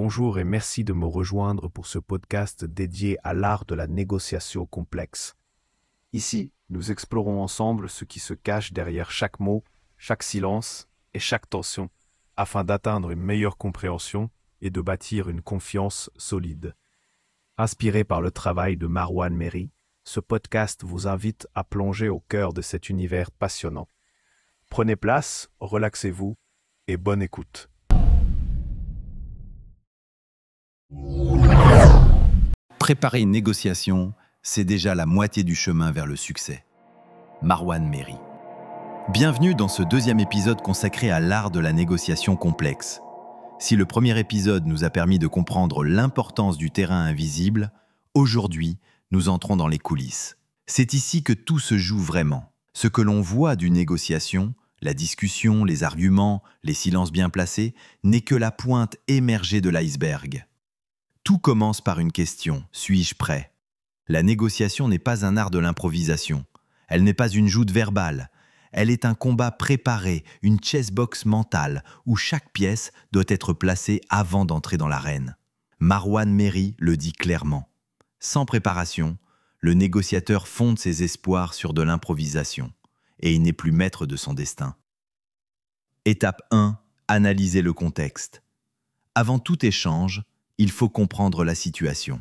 Bonjour et merci de me rejoindre pour ce podcast dédié à l'art de la négociation complexe. Ici, nous explorons ensemble ce qui se cache derrière chaque mot, chaque silence et chaque tension, afin d'atteindre une meilleure compréhension et de bâtir une confiance solide. Inspiré par le travail de Marwan Méry, ce podcast vous invite à plonger au cœur de cet univers passionnant. Prenez place, relaxez-vous et bonne écoute. Préparer une négociation, c'est déjà la moitié du chemin vers le succès. Marwan Méry. Bienvenue dans ce deuxième épisode consacré à l'art de la négociation complexe. Si le premier épisode nous a permis de comprendre l'importance du terrain invisible, aujourd'hui, nous entrons dans les coulisses. C'est ici que tout se joue vraiment. Ce que l'on voit d'une négociation, la discussion, les arguments, les silences bien placés, n'est que la pointe émergée de l'iceberg. Tout commence par une question, suis-je prêt ? La négociation n'est pas un art de l'improvisation. Elle n'est pas une joute verbale. Elle est un combat préparé, une chess-box mentale, où chaque pièce doit être placée avant d'entrer dans l'arène. Marwan Méry le dit clairement. Sans préparation, le négociateur fonde ses espoirs sur de l'improvisation, et il n'est plus maître de son destin. Étape 1. Analyser le contexte. Avant tout échange, il faut comprendre la situation.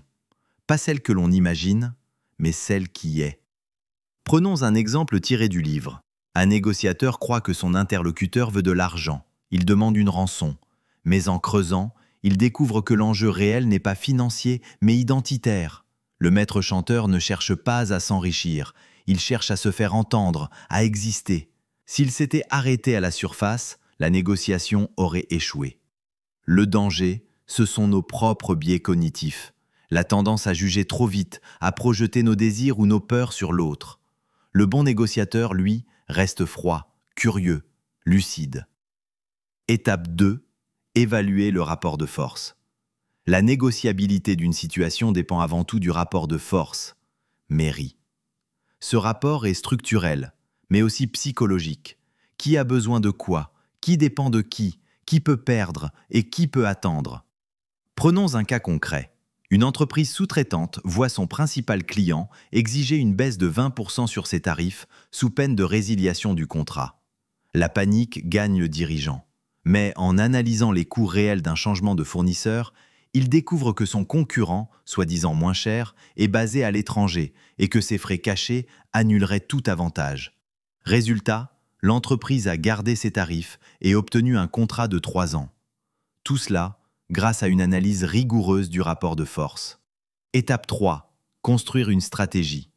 Pas celle que l'on imagine, mais celle qui est. Prenons un exemple tiré du livre. Un négociateur croit que son interlocuteur veut de l'argent. Il demande une rançon. Mais en creusant, il découvre que l'enjeu réel n'est pas financier, mais identitaire. Le maître chanteur ne cherche pas à s'enrichir. Il cherche à se faire entendre, à exister. S'il s'était arrêté à la surface, la négociation aurait échoué. Le danger, ce sont nos propres biais cognitifs. La tendance à juger trop vite, à projeter nos désirs ou nos peurs sur l'autre. Le bon négociateur, lui, reste froid, curieux, lucide. Étape 2. Évaluer le rapport de force. La négociabilité d'une situation dépend avant tout du rapport de force. Méry. Ce rapport est structurel, mais aussi psychologique. Qui a besoin de quoi ? Qui dépend de qui ? Qui peut perdre et qui peut attendre ? Prenons un cas concret. Une entreprise sous-traitante voit son principal client exiger une baisse de 20% sur ses tarifs sous peine de résiliation du contrat. La panique gagne le dirigeant. Mais en analysant les coûts réels d'un changement de fournisseur, il découvre que son concurrent, soi-disant moins cher, est basé à l'étranger et que ses frais cachés annuleraient tout avantage. Résultat, l'entreprise a gardé ses tarifs et obtenu un contrat de 3 ans. Tout cela grâce à une analyse rigoureuse du rapport de force. Étape 3. Construire une stratégie.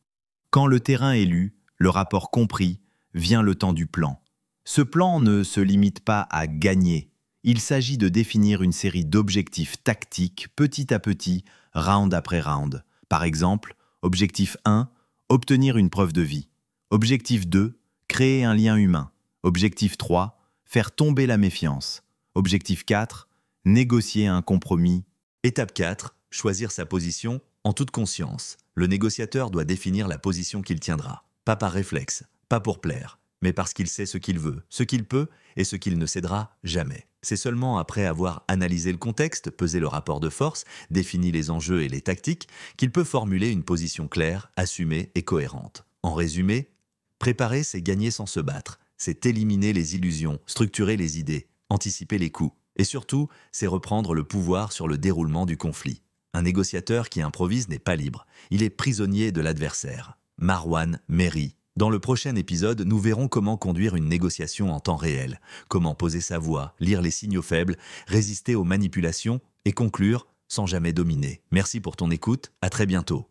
Quand le terrain est lu, le rapport compris, vient le temps du plan. Ce plan ne se limite pas à gagner. Il s'agit de définir une série d'objectifs tactiques petit à petit, round après round. Par exemple, objectif 1, obtenir une preuve de vie. Objectif 2, créer un lien humain. Objectif 3, faire tomber la méfiance. Objectif 4, négocier un compromis. Étape 4. Choisir sa position en toute conscience. Le négociateur doit définir la position qu'il tiendra. Pas par réflexe, pas pour plaire, mais parce qu'il sait ce qu'il veut, ce qu'il peut et ce qu'il ne cédera jamais. C'est seulement après avoir analysé le contexte, pesé le rapport de force, défini les enjeux et les tactiques, qu'il peut formuler une position claire, assumée et cohérente. En résumé, préparer, c'est gagner sans se battre. C'est éliminer les illusions, structurer les idées, anticiper les coups. Et surtout, c'est reprendre le pouvoir sur le déroulement du conflit. Un négociateur qui improvise n'est pas libre. Il est prisonnier de l'adversaire. Marwan Méry. Dans le prochain épisode, nous verrons comment conduire une négociation en temps réel, comment poser sa voix, lire les signaux faibles, résister aux manipulations et conclure sans jamais dominer. Merci pour ton écoute, à très bientôt.